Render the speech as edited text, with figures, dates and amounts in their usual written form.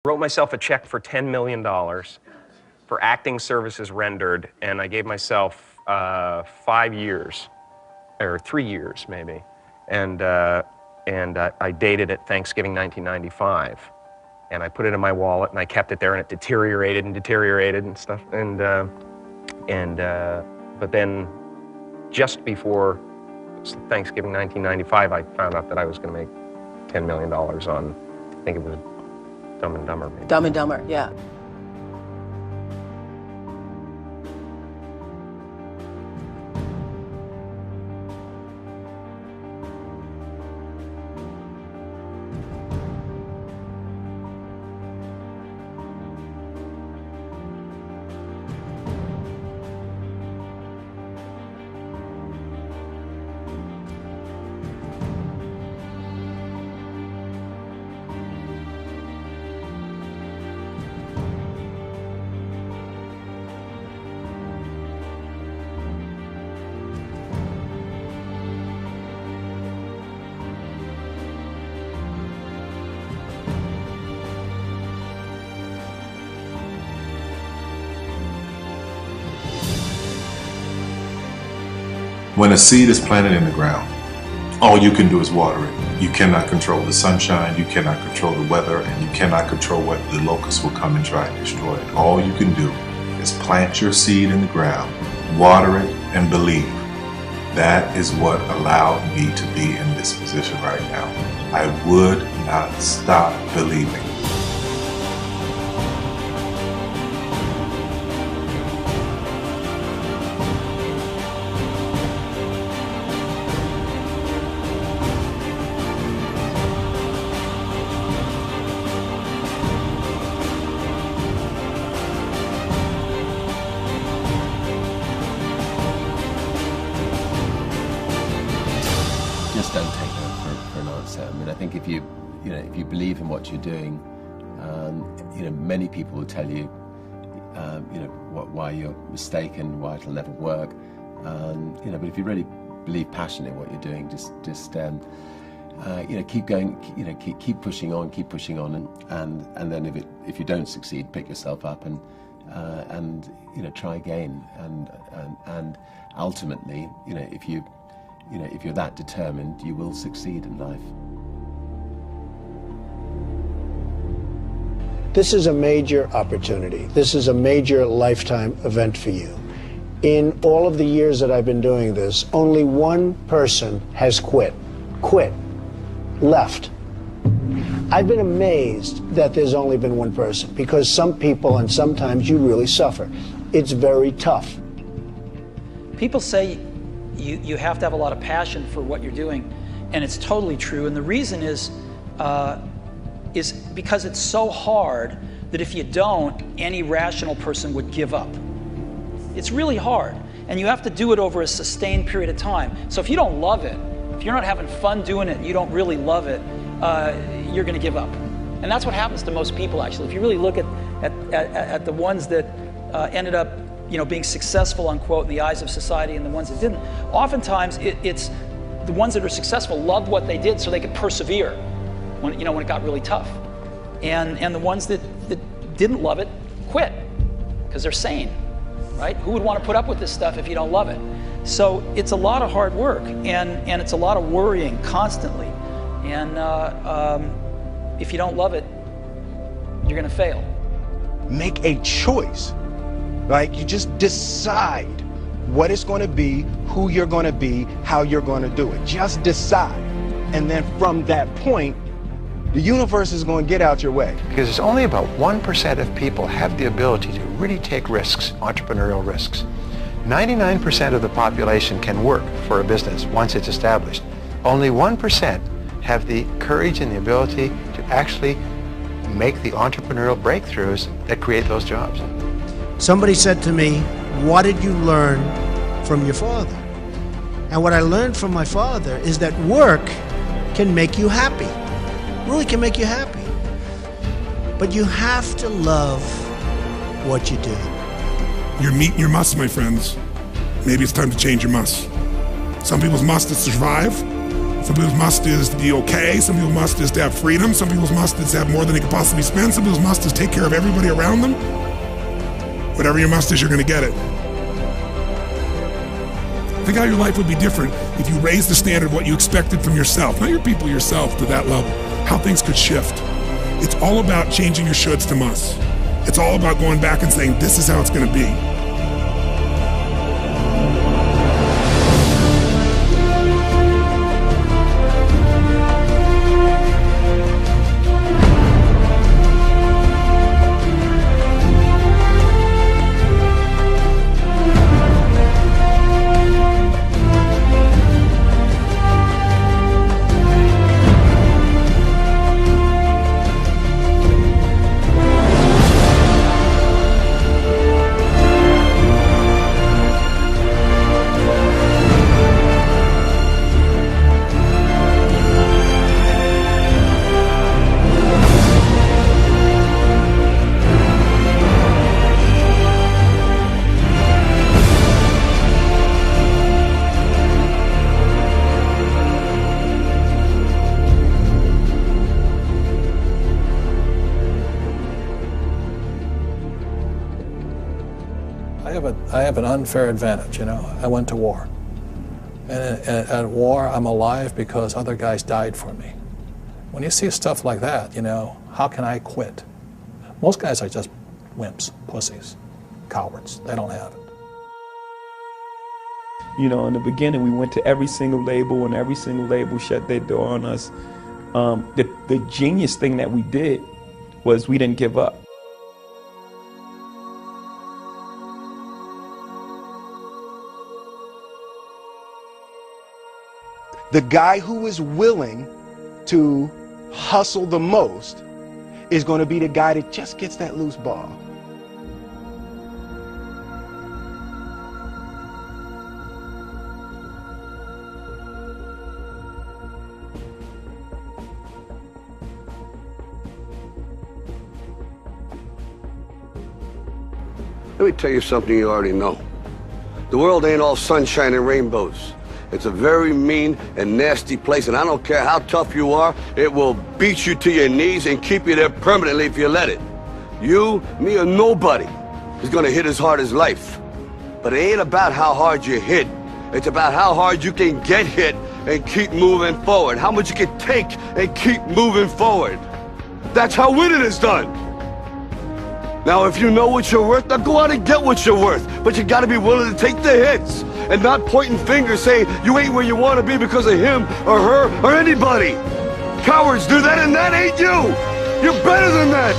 Wrote myself a check for $10 million for acting services rendered, and I gave myself 5 years, or 3 years maybe, and I dated it Thanksgiving 1995, and I put it in my wallet and I kept it there, and it deteriorated and stuff, but then just before Thanksgiving 1995, I found out that I was going to make $10 million on, I think it was Dumb and Dumber, maybe. Dumb and Dumber, yeah. When a seed is planted in the ground, all you can do is water it. You cannot control the sunshine, you cannot control the weather, and you cannot control what the locusts will come and try and destroy it. All you can do is plant your seed in the ground, water it, and believe. That is what allowed me to be in this position right now. I would not stop believing. Just don't take no for an answer. I mean, I think if you believe in what you're doing, many people will tell you, why you're mistaken, why it'll never work. But if you really believe passionately in what you're doing, just keep going. Keep pushing on, and then if you don't succeed, pick yourself up and try again. And ultimately, if you're that determined, you will succeed in life. This is a major opportunity. This is a major lifetime event for you. In all of the years that I've been doing this, only one person has quit, left. I've been amazed that there's only been one person, because some people, and sometimes you really suffer. It's very tough. People say you have to have a lot of passion for what you're doing, and it's totally true. And the reason is because it's so hard that if you don't, any rational person would give up. It's really hard, and you have to do it over a sustained period of time. So if you don't love it, if you're not having fun doing it, and you don't really love it, you're going to give up. And that's what happens to most people, actually. If you really look at the ones that ended up being successful, unquote, in the eyes of society, and the ones that didn't, oftentimes it's the ones that are successful loved what they did so they could persevere when it got really tough. And the ones that didn't love it quit because they're sane, right? Who would want to put up with this stuff if you don't love it? So it's a lot of hard work, and it's a lot of worrying constantly. And if you don't love it, you're going to fail. Make a choice. Like, you just decide what it's going to be, who you're going to be, how you're going to do it. Just decide. And then from that point, the universe is going to get out your way. Because it's only about 1% of people have the ability to really take risks, entrepreneurial risks. 99% of the population can work for a business once it's established. Only 1% have the courage and the ability to actually make the entrepreneurial breakthroughs that create those jobs. Somebody said to me, what did you learn from your father? And what I learned from my father is that work can make you happy. Really can make you happy. But you have to love what you do. You're meeting your must, my friends. Maybe it's time to change your must. Some people's must is to survive. Some people's must is to be okay. Some people's must is to have freedom. Some people's must is to have more than they could possibly spend. Some people's must is take care of everybody around them. Whatever your must is, you're going to get it. Think how your life would be different if you raised the standard of what you expected from yourself, not your people, yourself, to that level. How things could shift. It's all about changing your shoulds to musts. It's all about going back and saying, this is how it's going to be. I have an unfair advantage, you know. I went to war. And at war, I'm alive because other guys died for me. When you see stuff like that, you know, how can I quit? Most guys are just wimps, pussies, cowards. They don't have it. You know, in the beginning, we went to every single label, and every single label shut their door on us. The genius thing that we did was we didn't give up. The guy who is willing to hustle the most is going to be the guy that just gets that loose ball. Let me tell you something you already know. The world ain't all sunshine and rainbows. It's a very mean and nasty place, and I don't care how tough you are, it will beat you to your knees and keep you there permanently if you let it. You, me, or nobody is gonna hit as hard as life. But it ain't about how hard you hit. It's about how hard you can get hit and keep moving forward. How much you can take and keep moving forward. That's how winning is done. Now, if you know what you're worth, now go out and get what you're worth. But you gotta be willing to take the hits and not pointing fingers saying you ain't where you want to be because of him or her or anybody. Cowards do that, and that ain't you. You're better than that.